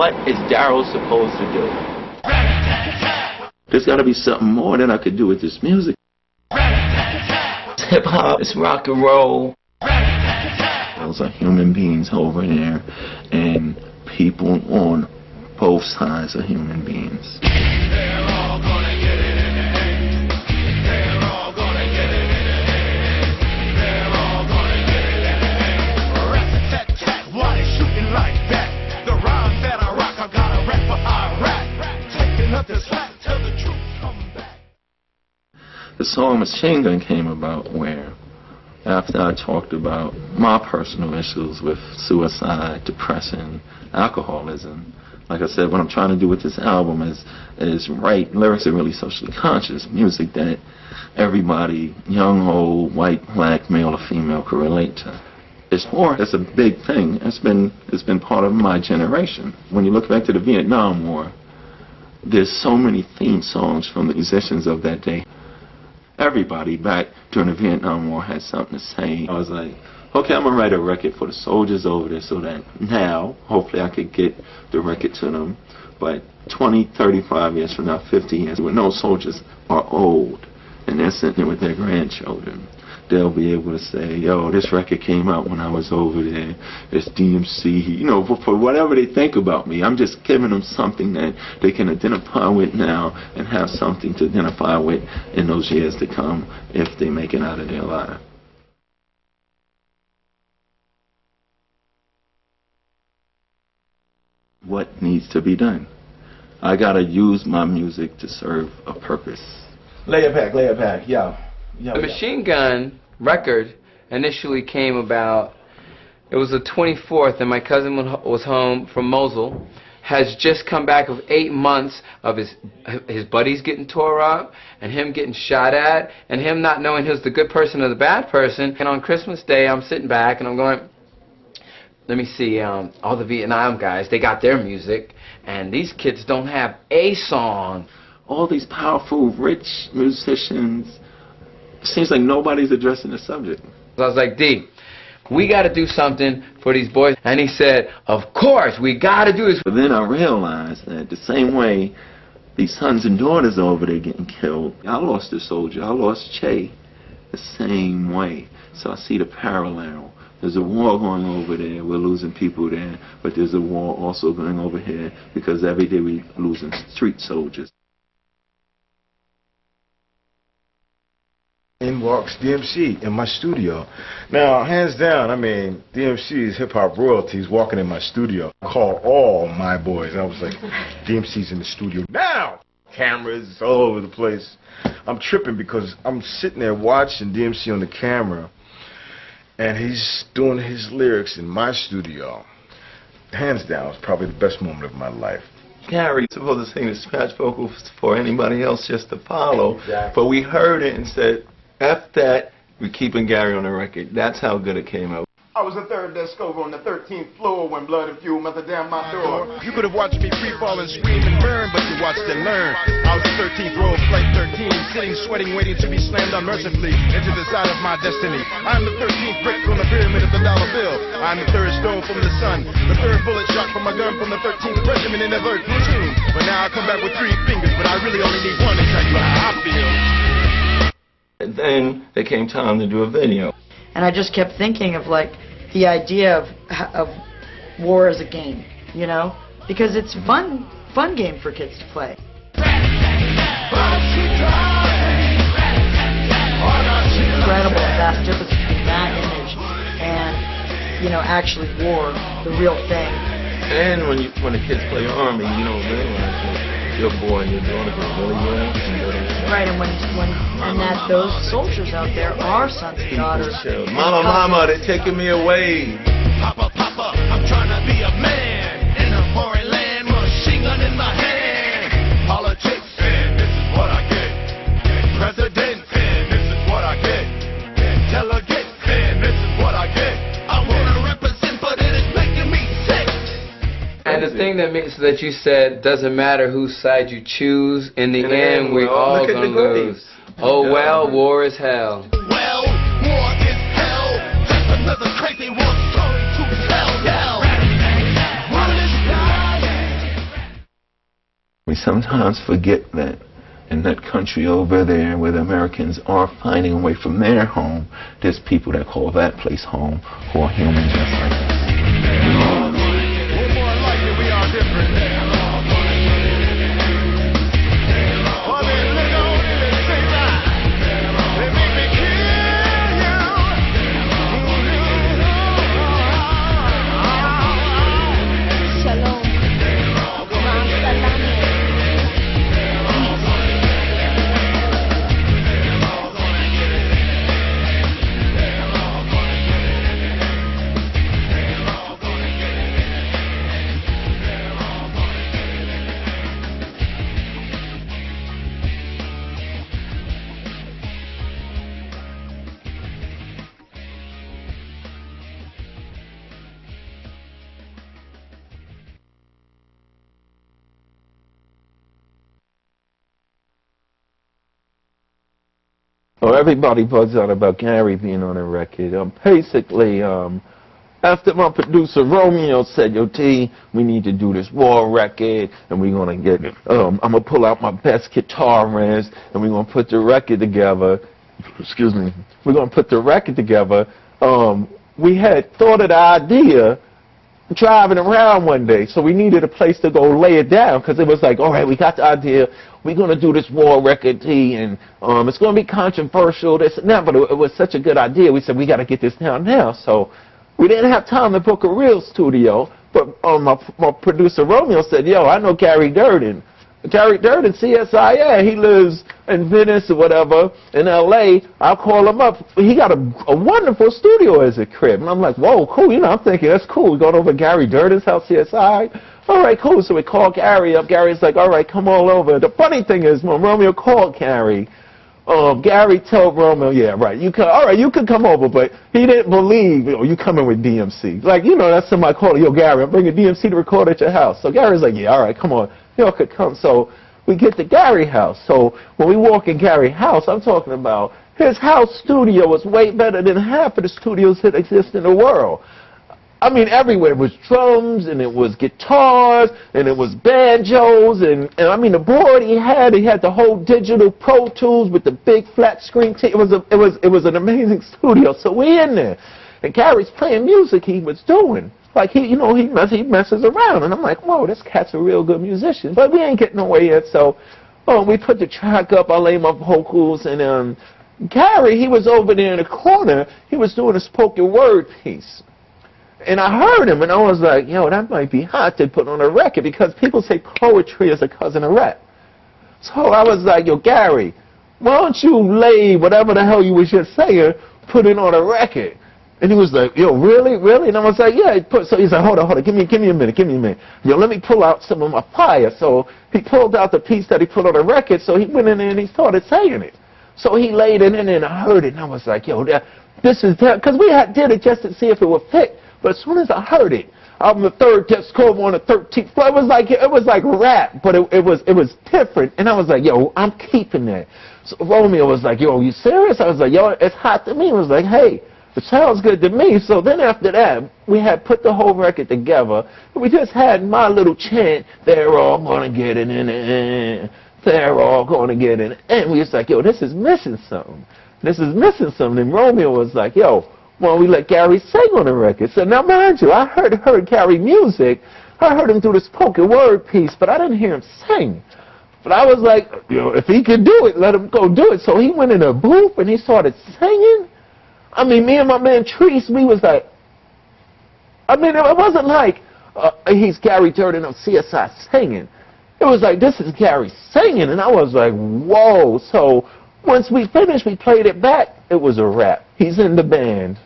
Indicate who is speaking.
Speaker 1: What is Daryl supposed to do? There's got to be something more that I could do with this music. It's hip-hop, it's rock and roll. Those are human beings over there, and people on both sides are human beings.
Speaker 2: They're all gonna get it in the head. They're all gonna get it in the head. They're all gonna get it in the head. Rat-a-tat-tat, why they shooting like that? The rhymes that I rock, I gotta rap for I rap. Taking up the slack, tell the truth, come back.
Speaker 1: The song Machine Gun came about where, after I talked about my personal issues with suicide, depression, alcoholism, like I said, what I'm trying to do with this album is write lyrics that are really socially conscious, music that everybody, young, old, white, black, male or female, could relate to. It's war. That's a big thing. It's been part of my generation. When you look back to the Vietnam War, there's so many theme songs from the musicians of that day. Everybody back during the Vietnam War had something to say. I was like, okay, I'm going to write a record for the soldiers over there so that now, hopefully I could get the record to them. But 20, 35 years from now, 50 years, when those soldiers are old and they're sitting there with their grandchildren, they'll be able to say, yo, this record came out when I was over there. It's DMC. You know, for whatever they think about me, I'm just giving them something that they can identify with now and have something to identify with in those years to come if they make it out of their life. What needs to be done? I gotta use my music to serve a purpose. Lay it back, yo.
Speaker 3: The Machine Gun record initially came about, it was the 24th, and my cousin was home from Mosul, has just come back of 8 months of his buddies getting tore up, and him getting shot at, and him not knowing who's the good person or the bad person. And on Christmas Day, I'm sitting back and I'm going, let me see, all the Vietnam guys, they got their music, and these kids don't have a song.
Speaker 1: All these powerful, rich musicians, it seems like nobody's addressing the subject.
Speaker 3: So I was like, D, we got to do something for these boys. And he said, of course, we got to do this.
Speaker 1: But then I realized that the same way these sons and daughters over there getting killed, I lost a soldier, I lost Che, the same way. So I see the parallel. There's a war going over there, we're losing people there, but there's a war also going over here because every day we're losing street soldiers.
Speaker 4: In walks DMC in my studio. Now, hands down, I mean, DMC is hip-hop royalty. He's walking in my studio. I called all my boys. I was like, DMC's in the studio now! Cameras all over the place. I'm tripping because I'm sitting there watching DMC on the camera, and he's doing his lyrics in my studio. Hands down, it's probably the best moment of my life.
Speaker 1: Gary supposed to sing the scratch vocals for anybody else just to follow, exactly. But we heard it and said, F that, we're keeping Gary on the record. That's how good it came out.
Speaker 5: I was the third desk over on the 13th floor when blood and fuel melted down my door.
Speaker 2: You could have watched me free fall and scream and burn, but you watched and learn. I was the 13th row of flight 13, sitting, sweating, waiting to be slammed unmercifully into the side of my destiny. I'm the 13th brick on the pyramid of the dollar bill. I'm the third stone from the sun, the third bullet shot from my gun from the 13th regiment in the 3rd platoon. But now I come back with 3 fingers, but I really only need 1 to tell you how I feel.
Speaker 1: And then there came time to do a video.
Speaker 6: And I just kept thinking of like the idea of war as a game, you know, because it's a fun game for kids to play. Incredible that just that image, and you know, actually war, the real thing.
Speaker 1: And when the kids play Army, you don't realize that your boy and your daughter go really well.
Speaker 6: Right, and that those soldiers out there are sons and daughters.
Speaker 1: Mama, they're taking me away.
Speaker 2: Papa, I'm trying to be a man in a foreign land, machine gun in my hand. Politics, and this is what I get. President, and this is what I get. Delegate, and this is what I get. I wanna represent, but it is making me sick.
Speaker 3: And the thing that you said, doesn't matter whose side you choose, in the end we're all gonna lose. Oh well, war is hell.
Speaker 2: Well, war is hell. Just another crazy war story to tell. One is dying,
Speaker 1: We sometimes forget that in that country over there where the Americans are finding a way from their home, there's people that call that place home who are human just like us.
Speaker 2: We're more alike than we are different. Well, then look on in and say right. They make me kill you.
Speaker 7: Shalom.
Speaker 1: Oh, everybody bugs out about Gary being on a record. Basically, after my producer Romeo said, "Yo, T, we need to do this war record, and we're gonna get, I'm gonna pull out my best guitar riffs, and we're gonna put the record together." Excuse me. We're gonna put the record together. We had thought of the idea driving around one day, so we needed a place to go lay it down, because it was like, all right, we got the idea, we're going to do this war record, T, and it's going to be controversial, this and that, but it was such a good idea, we said, we got to get this down now. So we didn't have time to book a real studio, but my producer Romeo said, yo, I know Gary Dourdan. Gary Dourdan, CSIA, he lives in Venice or whatever, in L.A. I'll call him up. He got a wonderful studio as a crib. And I'm like, whoa, cool. You know, I'm thinking, that's cool. We're going over to Gary Dourdan's house, CSI. All right, cool. So we call Gary up. Gary's like, all right, come all over. The funny thing is, when Romeo called Gary, Gary told Romeo, yeah, right, all right, you can come over, but he didn't believe, you coming with DMC. Like, you know, that's somebody calling, yo, Gary, I'm bringing DMC to record at your house. So Gary's like, yeah, all right, come on. Y'all could come. So we get to Gary's house. So when we walk in Gary's house, I'm talking about his house studio was way better than half of the studios that exist in the world. I mean, everywhere. It was drums, and it was guitars, and it was banjos, and I mean, the board he had the whole digital Pro Tools with the big flat screen. It was an amazing studio. So we in there, and Gary's playing music he was doing. Like, he messes around, and I'm like, whoa, this cat's a real good musician. But we ain't getting nowhere yet, so we put the track up, I lay my vocals, and Gary, he was over there in the corner, he was doing a spoken word piece. And I heard him, and I was like, yo, that might be hot to put on a record, because people say poetry is a cousin of rap. So I was like, yo, Gary, why don't you lay whatever the hell you was just saying, put it on a record? And he was like, yo, really, really? And I was like, yeah. So he's like, hold on, give me a minute. Yo, let me pull out some of my fire. So he pulled out the piece that he put on the record, so he went in there and he started saying it. So he laid it in there, and I heard it, and I was like, yo, this is that, because we did it just to see if it would fit. But as soon as I heard it, on the third disc on the 13th floor, it was like rap, but it was different. And I was like, yo, I'm keeping that. So Romeo was like, yo, are you serious? I was like, yo, it's hot to me. He was like, hey, it sounds good to me. So then after that, we had put the whole record together. We just had my little chant, they're all going to get it in the end. They're all going to get it. And we was like, yo, this is missing something. And Romeo was like, yo, well, we let Gary sing on the record. So now, mind you, I heard Gary music. I heard him do the spoken word piece, but I didn't hear him sing. But I was like, if he could do it, let him go do it. So he went in a booth, and he started singing. I mean, me and my man Treese, we was like, I mean, it wasn't like he's Gary Dourdan of CSI singing. It was like, this is Gary singing, and I was like, whoa. So once we finished, we played it back. It was a wrap. He's in the band.